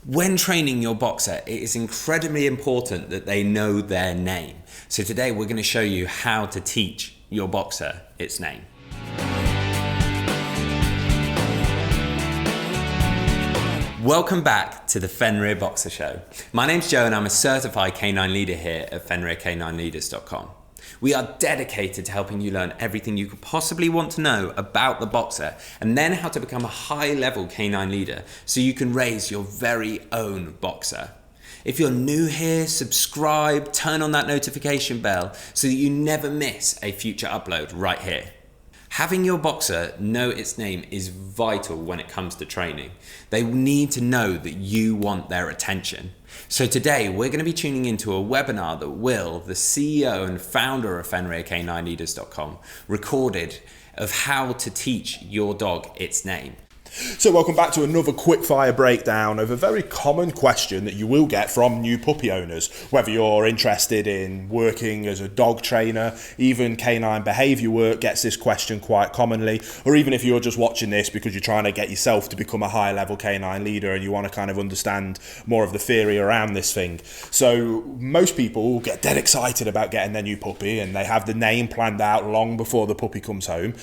When training your boxer, it is incredibly important that they know their name. So today we're going to show you how to teach your boxer its name. Welcome back to the Fenrir Boxer Show. My name's Joe and I'm a certified canine leader here at FenrirCanineLeaders.com. We are dedicated to helping you learn everything you could possibly want to know about the boxer and then how to become a high-level canine leader so you can raise your very own boxer. If you're new here, subscribe, turn on that notification bell so that you never miss a future upload right here. Having your boxer know its name is vital when it comes to training. They need to know that you want their attention. So today we're going to be tuning into a webinar that Will, the CEO and founder of FenrirCanineLeaders.com, recorded of how to teach your dog its name. So welcome back to another quickfire breakdown of a very common question that you will get from new puppy owners, whether you're interested in working as a dog trainer, even canine behaviour work gets this question quite commonly, or even if you're just watching this because you're trying to get yourself to become a higher level canine leader and you want to kind of understand more of the theory around this thing. So most people get dead excited about getting their new puppy and they have the name planned out long before the puppy comes home,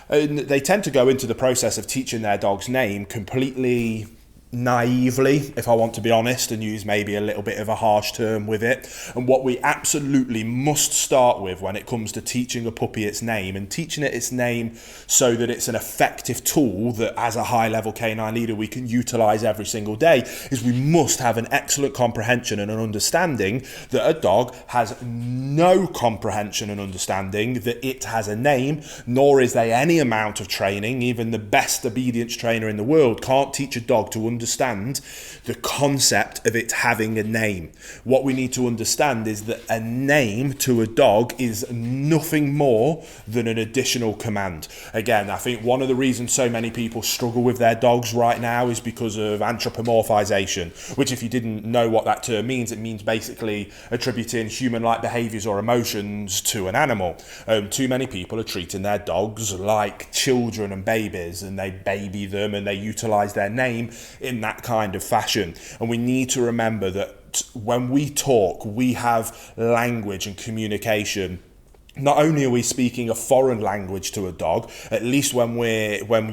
and they tend to go into the process of teaching their dog's name completely naively, if I want to be honest, and use maybe a little bit of a harsh term with it. And what we absolutely must start with when it comes to teaching a puppy its name, and teaching it its name so that it's an effective tool that as a high level canine leader we can utilize every single day, is we must have an excellent comprehension and an understanding that a dog has no comprehension and understanding that it has a name, nor is there any amount of training. Even the best obedience trainer in the world can't teach a dog to understand the concept of it having a name. What we need to understand is that a name to a dog is nothing more than an additional command. Again, I think one of the reasons so many people struggle with their dogs right now is because of anthropomorphization, which, if you didn't know what that term means, it means basically attributing human-like behaviors or emotions to an animal. Too many people are treating their dogs like children and babies, and they baby them and they utilize their name in that kind of fashion. And we need to remember that when we talk, we have language and communication. Not only are we speaking a foreign language to a dog, at least when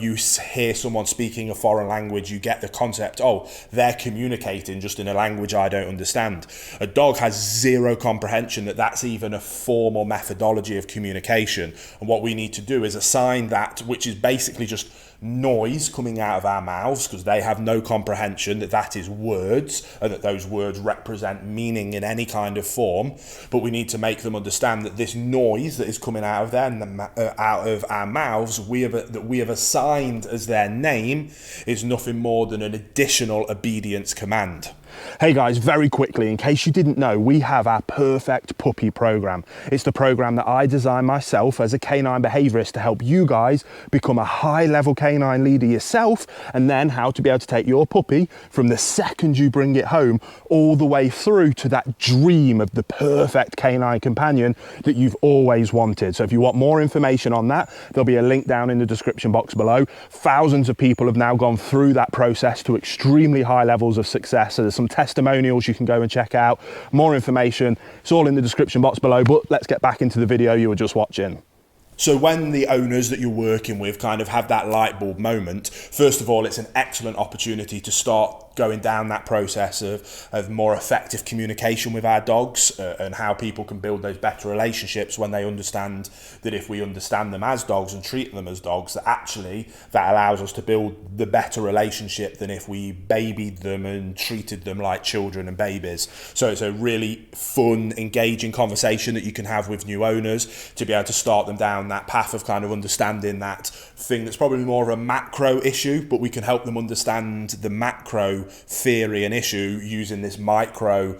you hear someone speaking a foreign language, you get the concept, oh, they're communicating just in a language I don't understand. A dog has zero comprehension that that's even a form or methodology of communication. And what we need to do is assign that, which is basically just noise coming out of our mouths, because they have no comprehension that that is words and that those words represent meaning in any kind of form. But we need to make them understand that this noise that is coming out of out of our mouths, that we have assigned as their name, is nothing more than an additional obedience command. Hey guys, very quickly, in case you didn't know, we have our Perfect Puppy program. It's the program that I designed myself as a canine behaviorist to help you guys become a high-level canine leader yourself, and then how to be able to take your puppy from the second you bring it home all the way through to that dream of the perfect canine companion that you've always wanted. So if you want more information on that, there'll be a link down in the description box below. Thousands of people have now gone through that process to extremely high levels of success. So there's some testimonials you can go and check out. More information, it's all in the description box below, but let's get back into the video you were just watching. So when the owners that you're working with kind of have that light bulb moment, first of all, it's an excellent opportunity to start going down that process of more effective communication with our dogs, and how people can build those better relationships when they understand that if we understand them as dogs and treat them as dogs, that actually that allows us to build the better relationship than if we babied them and treated them like children and babies. So it's a really fun, engaging conversation that you can have with new owners to be able to start them down that path of kind of understanding that thing that's probably more of a macro issue, but we can help them understand the macro theory and issue using this micro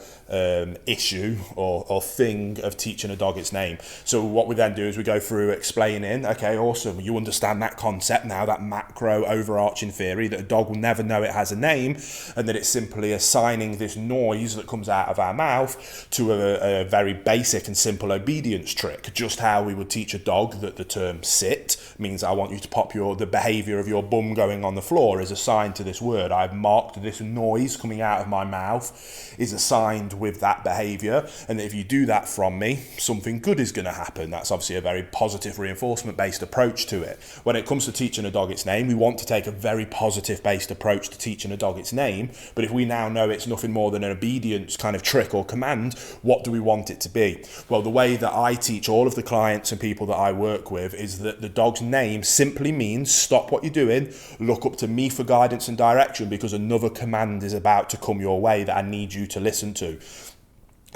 issue or thing of teaching a dog its name. So what we then do is we go through explaining, okay, awesome, you understand that concept now, that macro overarching theory that a dog will never know it has a name, and that it's simply assigning this noise that comes out of our mouth to a very basic and simple obedience trick, just how we would teach a dog that the term sit means I want you to pop the behavior of your bum going on the floor is assigned to this word. I've marked this this noise coming out of my mouth is assigned with that behavior, and that if you do that from me, something good is going to happen. That's obviously a very positive reinforcement based approach to it. When it comes to teaching a dog its name, we want to take a very positive based approach to teaching a dog its name. But if we now know it's nothing more than an obedience kind of trick or command, what do we want it to be? Well, the way that I teach all of the clients and people that I work with is that the dog's name simply means stop what you're doing, look up to me for guidance and direction, because another command is about to come your way that I need you to listen to.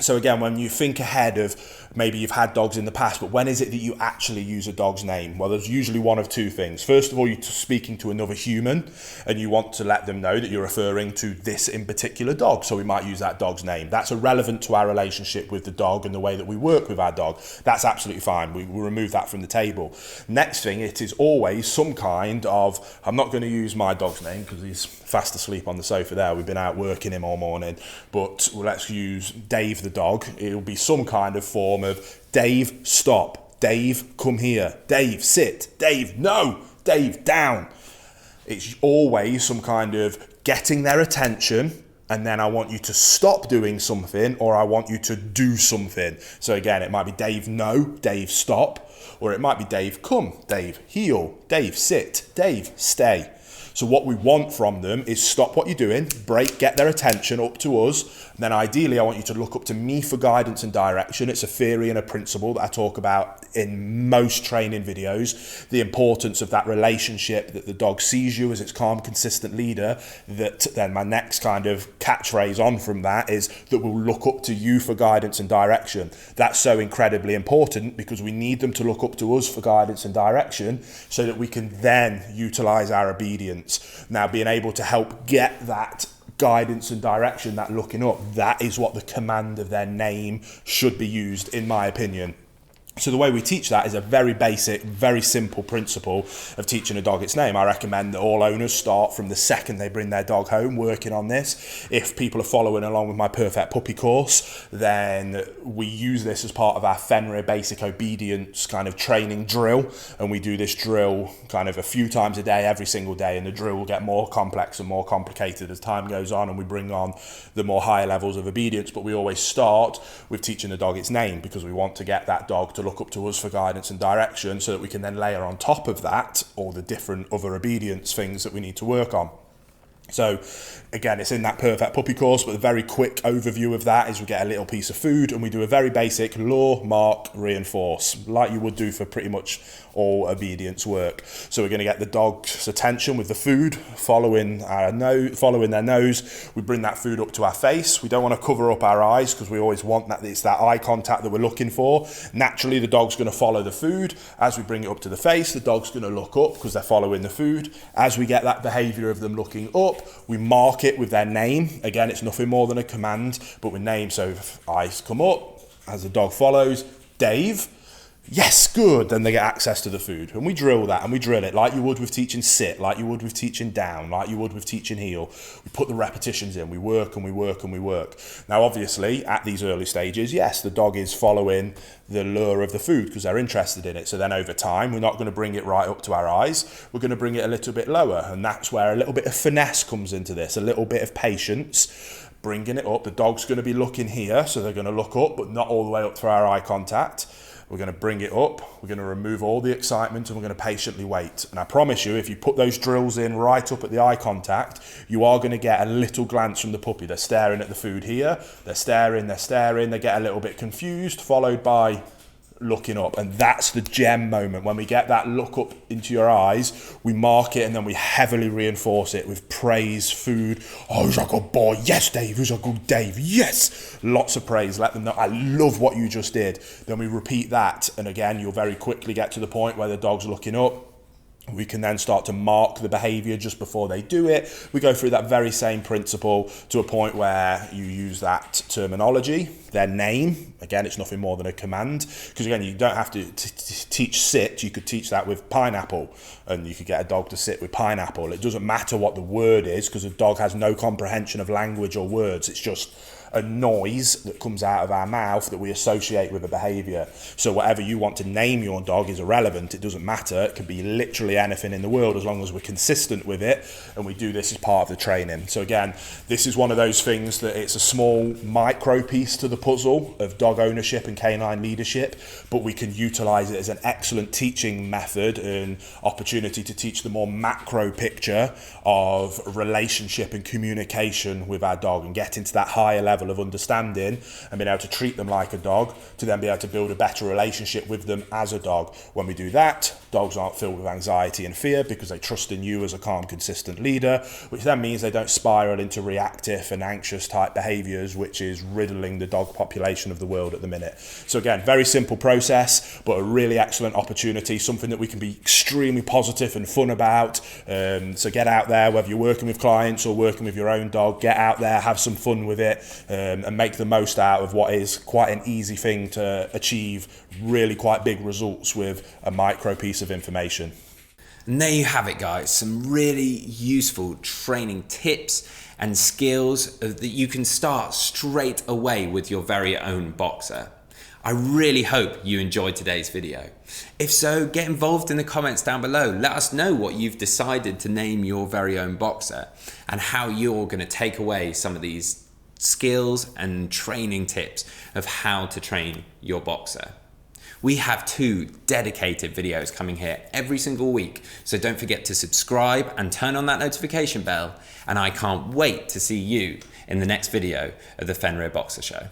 So again, when you think ahead of maybe you've had dogs in the past, but when is it that you actually use a dog's name? Well, there's usually one of two things. First of all, you're speaking to another human and you want to let them know that you're referring to this in particular dog. So we might use that dog's name. That's irrelevant to our relationship with the dog and the way that we work with our dog. That's absolutely fine. We will remove that from the table. Next thing, it is always some kind of, I'm not going to use my dog's name because he's fast asleep on the sofa there. We've been out working him all morning, but let's use Dave the dog. It'll be some kind of form of Dave, stop. Dave, come here. Dave, sit. Dave, no. Dave, down. It's always some kind of getting their attention, and then I want you to stop doing something, or I want you to do something. So again, it might be Dave, no. Dave, stop. Or it might be Dave, come. Dave, heel. Dave, sit. Dave, stay. So what we want from them is stop what you're doing, break, get their attention up to us. And then ideally, I want you to look up to me for guidance and direction. It's a theory and a principle that I talk about in most training videos. The importance of that relationship, that the dog sees you as its calm, consistent leader. That then my next kind of catchphrase on from that is that we'll look up to you for guidance and direction. That's so incredibly important because we need them to look up to us for guidance and direction so that we can then utilize our obedience. Now, being able to help get that guidance and direction, that looking up, that is what the command of their name should be used, in my opinion. So the way we teach that is a very basic, very simple principle of teaching a dog its name. I recommend that all owners start from the second they bring their dog home working on this. If people are following along with my Perfect Puppy course, then we use this as part of our Fenrir basic obedience kind of training drill. And we do this drill kind of a few times a day, every single day. And the drill will get more complex and more complicated as time goes on and we bring on the more higher levels of obedience. But we always start with teaching the dog its name because we want to get that dog to look up to us for guidance and direction so that we can then layer on top of that all the different other obedience things that we need to work on. So again, it's in that Perfect Puppy course, but a very quick overview of that is we get a little piece of food and we do a very basic lure, mark, reinforce, like you would do for pretty much all obedience work. So we're going to get the dog's attention with the food, following their nose. We bring that food up to our face. We don't want to cover up our eyes because we always want that, it's that eye contact that we're looking for. Naturally, the dog's going to follow the food. As we bring it up to the face, the dog's going to look up because they're following the food. As we get that behavior of them looking up, we mark it with their name. Again, it's nothing more than a command, but with name. So if eyes come up, as the dog follows, Dave, yes, good, then they get access to the food. And we drill that and we drill it like you would with teaching sit, like you would with teaching down, like you would with teaching heel. We put the repetitions in, we work and we work and we work. Now, obviously, at these early stages, yes, the dog is following the lure of the food because they're interested in it. So then over time, we're not going to bring it right up to our eyes. We're going to bring it a little bit lower. And that's where a little bit of finesse comes into this, a little bit of patience, bringing it up. The dog's going to be looking here, so they're going to look up, but not all the way up to our eye contact. We're going to bring it up, we're going to remove all the excitement and we're going to patiently wait. And I promise you, if you put those drills in right up at the eye contact, you are going to get a little glance from the puppy. They're staring at the food here, they're staring, they get a little bit confused, followed by looking up. And that's the gem moment. When we get that look up into your eyes, we mark it and then we heavily reinforce it with praise, food. Oh, who's a good boy? Yes, Dave. Who's a good Dave? Yes. Lots of praise. Let them know, I love what you just did. Then we repeat that. And again, you'll very quickly get to the point where the dog's looking up. We can then start to mark the behavior just before they do it. We go through that very same principle to a point where you use that terminology, their name. Again, it's nothing more than a command, because again, you don't have to teach sit. You could teach that with pineapple, and you could get a dog to sit with pineapple. It doesn't matter what the word is, because a dog has no comprehension of language or words. It's just a noise that comes out of our mouth that we associate with a behaviour. So whatever you want to name your dog is irrelevant. It doesn't matter. It can be literally anything in the world, as long as we're consistent with it, and we do this as part of the training. So again, this is one of those things that it's a small micro piece to the puzzle of dog ownership and canine leadership, but we can utilise it as an excellent teaching method and opportunity to teach the more macro picture of relationship and communication with our dog, and get into that higher level of understanding and being able to treat them like a dog, to then be able to build a better relationship with them as a dog. When we do that, dogs aren't filled with anxiety and fear, because they trust in you as a calm, consistent leader, which then means they don't spiral into reactive and anxious type behaviours, which is riddling the dog population of the world at the minute. So again, very simple process, but a really excellent opportunity, something that we can be extremely positive and fun about. So get out there, whether you're working with clients or working with your own dog, get out there, have some fun with it, and make the most out of what is quite an easy thing to achieve really quite big results with a micro piece of information. And there you have it, guys. Some really useful training tips and skills that you can start straight away with your very own boxer. I really hope you enjoyed today's video. If so, get involved in the comments down below. Let us know what you've decided to name your very own boxer, and how you're going to take away some of these skills and training tips of how to train your boxer. We have 2 dedicated videos coming here every single week, so don't forget to subscribe and turn on that notification bell, and I can't wait to see you in the next video of the Fenrir Boxer Show.